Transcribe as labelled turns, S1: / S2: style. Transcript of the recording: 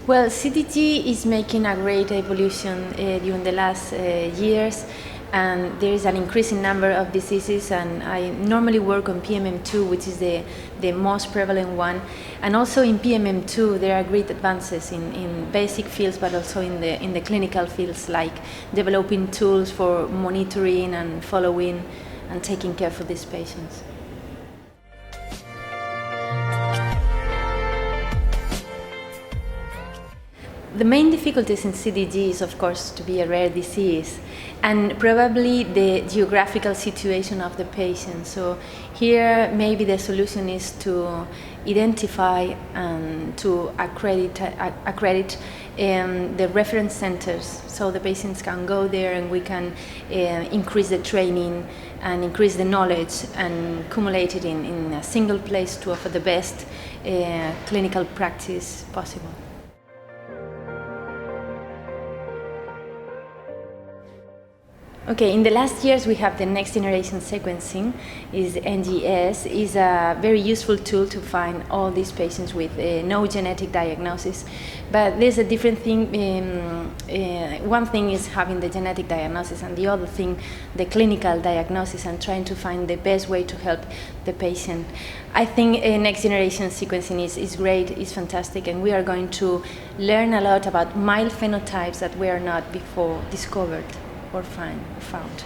S1: Well, CDG is making a great evolution during the last years, and there is an increasing number of diseases, and I normally work on PMM2, which is the most prevalent one, and also in PMM2 there are great advances in basic fields, but also in the clinical fields, like developing tools for monitoring and following and taking care for these patients. The main difficulties in CDG is, of course, to be a rare disease, and probably the geographical situation of the patient. So here maybe the solution is to identify and to accredit the reference centers, so the patients can go there and we can increase the training and increase the knowledge and accumulate it in a single place to offer the best clinical practice possible. Okay, in the last years we have the next generation sequencing, is NGS, is a very useful tool to find all these patients with no genetic diagnosis. But there's a different thing, one thing is having the genetic diagnosis, and the other thing, the clinical diagnosis, and trying to find the best way to help the patient. I think next generation sequencing is great, is fantastic, and we are going to learn a lot about mild phenotypes that were not before discovered or found.